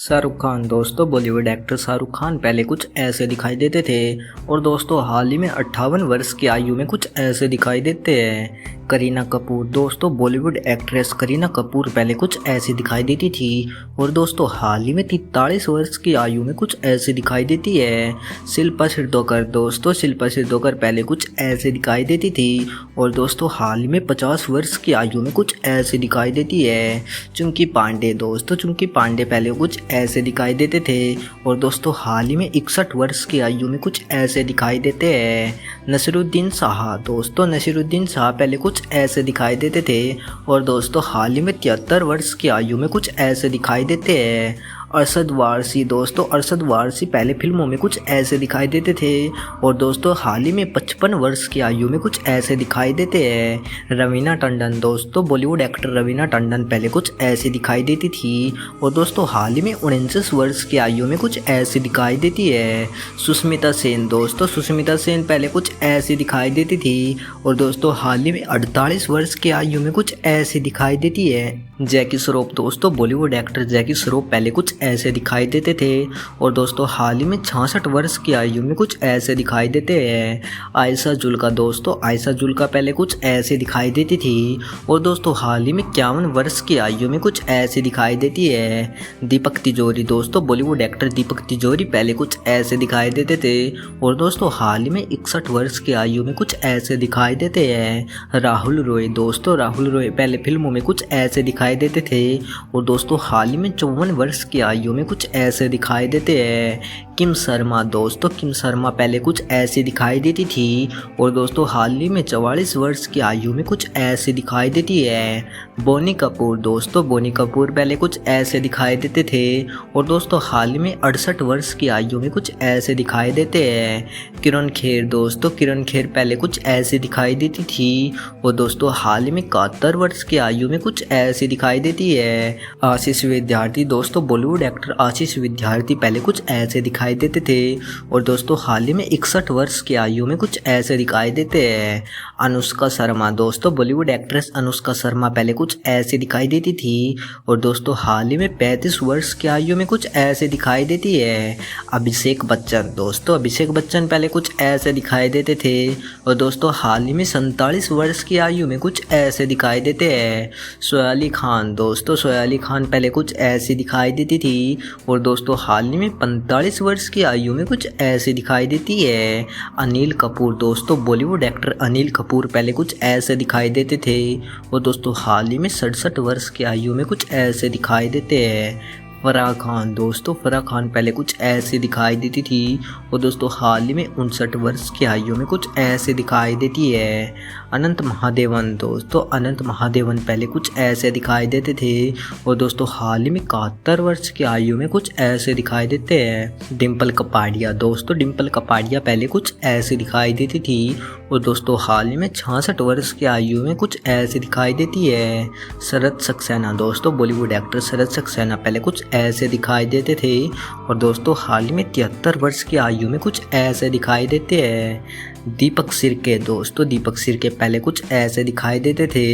शाहरुख खान दोस्तों बॉलीवुड एक्टर शाहरुख खान पहले कुछ ऐसे दिखाई देते थे और दोस्तों हाल ही में 58 वर्ष की आयु में कुछ ऐसे दिखाई देते हैं। करीना कपूर दोस्तों बॉलीवुड एक्ट्रेस करीना कपूर पहले कुछ ऐसी दिखाई देती थी और दोस्तों हाल ही में 43 वर्ष की आयु में कुछ ऐसे दिखाई देती है। शिल्पा शिरोडकर दोस्तों शिल्पा शिरोडकर पहले कुछ ऐसे दिखाई देती थी और दोस्तों हाल ही में 50 वर्ष की आयु में कुछ ऐसे दिखाई देती है। चुंकी पांडे दोस्तों चुंकी पांडे पहले कुछ ऐसे दिखाई देते थे और दोस्तों हाल ही में 61 वर्ष की आयु में कुछ ऐसे दिखाई देते हैं। नसीरुद्दीन शाह दोस्तों नसीरुद्दीन शाह पहले कुछ ऐसे दिखाई देते थे और दोस्तों हाल ही में 73 वर्ष की आयु में कुछ ऐसे दिखाई देते हैं। अरशद वारसी दोस्तों अरशद वारसी पहले फिल्मों में कुछ ऐसे दिखाई देते थे और दोस्तों हाल ही में 55 वर्ष की आयु में कुछ ऐसे दिखाई देते हैं। रवीना टंडन दोस्तों बॉलीवुड एक्टर रवीना टंडन पहले कुछ ऐसे दिखाई देती थी और दोस्तों हाल ही में 49 वर्ष की आयु में कुछ ऐसे दिखाई देती है। सुष्मिता सेन दोस्तों सुष्मिता सेन पहले कुछ ऐसी दिखाई देती थी और दोस्तों हाल ही में 48 वर्ष की आयु में कुछ ऐसी दिखाई देती है। जैकी श्रॉफ दोस्तों बॉलीवुड एक्टर जैकी श्रॉफ पहले कुछ ऐसे दिखाई देते थे और दोस्तों हाल ही में 66 वर्ष की आयु में कुछ ऐसे दिखाई देते हैं। आयशा जुल्का दोस्तों आयशा जुल्का पहले कुछ ऐसे दिखाई देती थी और दोस्तों हाल ही में 51 वर्ष की आयु में कुछ ऐसे दिखाई देती है। दीपक तिजोरी दोस्तों बॉलीवुड एक्टर दीपक तिजोरी पहले कुछ ऐसे दिखाई देते थे और दोस्तों हाल ही में 61 वर्ष की आयु में कुछ ऐसे दिखाई देते हैं। राहुल रॉय दोस्तों राहुल रॉय पहले फिल्मों में कुछ ऐसे दिखाई देते थे और दोस्तों हाल ही में 54 वर्ष की आयु में कुछ ऐसे दिखाई देते हैं। किम शर्मा दोस्तों किम शर्मा पहले कुछ ऐसे दिखाई देती थी और दोस्तों हाल ही में 44 वर्ष की आयु में कुछ ऐसे दिखाई देती है। बोनी कपूर दोस्तों बोनी कपूर पहले कुछ ऐसे दिखाई देते थे और दोस्तों हाल ही में 68 वर्ष की आयु में कुछ ऐसे दिखाई देते हैं। किरण खेर दोस्तों किरण खेर पहले कुछ ऐसे दिखाई देती थी और दोस्तों हाल ही में 71 वर्ष की आयु में कुछ ऐसे दिखाई देती है। आशीष विद्यार्थी दोस्तों बॉलीवुड एक्टर आशीष विद्यार्थी पहले कुछ ऐसे दिखाई देते थे और दोस्तों हाल ही में 61 वर्ष की आयु में कुछ ऐसे दिखाई देते हैं। अनुष्का शर्मा दोस्तों बॉलीवुड एक्ट्रेस अनुष्का शर्मा पहले कुछ ऐसे दिखाई देती थी और दोस्तों हाल ही में 35 वर्ष की आयु में कुछ ऐसे दिखाई देती है। अभिषेक बच्चन दोस्तों अभिषेक बच्चन पहले कुछ ऐसे दिखाई देते थे और दोस्तों हाल ही में 47 वर्ष की आयु में कुछ ऐसे दिखाई देते हैं। सोनाली खान दोस्तों सोनाली खान पहले कुछ ऐसी दिखाई देती थी और दोस्तों हाल ही में 45 वर्ष की आयु में कुछ ऐसे दिखाई देती है। अनिल कपूर दोस्तों बॉलीवुड एक्टर अनिल कपूर पहले कुछ ऐसे दिखाई देते थे और दोस्तों हाल ही में 67 वर्ष की आयु में कुछ ऐसे दिखाई देते हैं। फराह खान दोस्तों फराह खान पहले कुछ ऐसे दिखाई देती थी और दोस्तों हाल ही में 59 वर्ष की आयु में कुछ ऐसे दिखाई देती है। अनंत महादेवन दोस्तों अनंत महादेवन पहले कुछ ऐसे दिखाई देते थे और दोस्तों हाल ही में 71 वर्ष की आयु में कुछ ऐसे दिखाई देते हैं। डिम्पल कपाड़िया दोस्तों डिम्पल कपाड़िया पहले कुछ ऐसे दिखाई देती थी और दोस्तों हाल ही में 66 वर्ष की आयु में कुछ ऐसे दिखाई देती है। शरत सक्सेना दोस्तों बॉलीवुड एक्टर शरत सक्सेना पहले कुछ ऐसे दिखाई देते थे और दोस्तों हाल ही में 73 वर्ष की आयु में कुछ ऐसे दिखाई देते हैं। दीपक सिरके दोस्तों दीपक सिरके पहले कुछ ऐसे दिखाई देते थे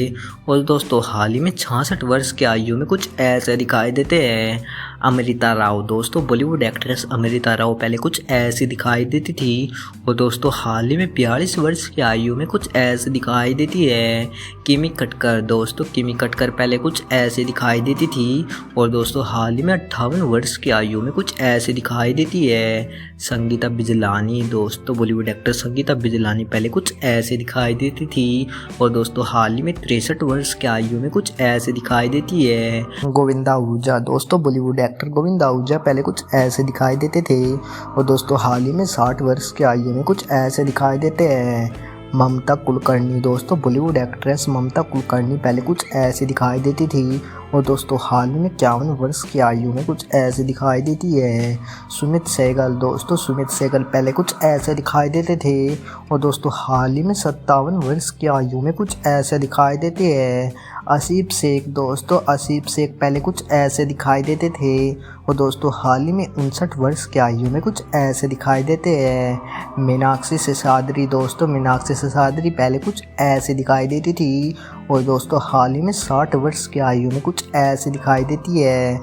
और दोस्तों हाल ही में 66 वर्ष की आयु में कुछ ऐसे दिखाई देते हैं। अमृता राव दोस्तों बॉलीवुड एक्ट्रेस अमृता राव पहले कुछ ऐसी दिखाई देती थी और दोस्तों हाल ही में 42 वर्ष की आयु में कुछ ऐसे दिखाई देती है। किमी कटकर दोस्तों किमी कटकर पहले कुछ ऐसे दिखाई देती थी और दोस्तों हाल ही में 58 वर्ष की आयु में कुछ ऐसे दिखाई देती है। संगीता बिजलानी दोस्तों बॉलीवुड एक्टर संगीता बिजलानी पहले कुछ ऐसे दिखाई देती थी और दोस्तों हाल ही में 63 वर्ष की आयु में कुछ ऐसे दिखाई देती है। गोविंदा आहूजा दोस्तों बॉलीवुड एक्टर गोविंदा आहूजा पहले कुछ ऐसे दिखाई देते थे और दोस्तों हाल ही में 60 वर्ष की आयु में कुछ ऐसे दिखाई देते हैं। ममता कुलकर्णी दोस्तों बॉलीवुड एक्ट्रेस ममता कुलकर्णी पहले कुछ ऐसे दिखाई देती थी और दोस्तों हाल ही में 51 वर्ष की आयु में कुछ ऐसे दिखाई देती है। सुमित सहगल दोस्तों सुमित सहगल पहले कुछ ऐसे दिखाई देते थे और दोस्तों हाल ही में 57 वर्ष की आयु में कुछ ऐसे दिखाई देते हैं। आसिफ शेख दोस्तों आसिफ शेख पहले कुछ ऐसे दिखाई देते थे और दोस्तों हाल ही में 59 वर्ष की आयु में कुछ ऐसे दिखाई देते हैं। मीनाक्षी शेषाद्री दोस्तों मीनाक्षी शेषाद्री पहले कुछ ऐसे दिखाई देती थी और दोस्तों हाल ही में 60 वर्ष की आयु में कुछ ऐसे दिखाई देती है।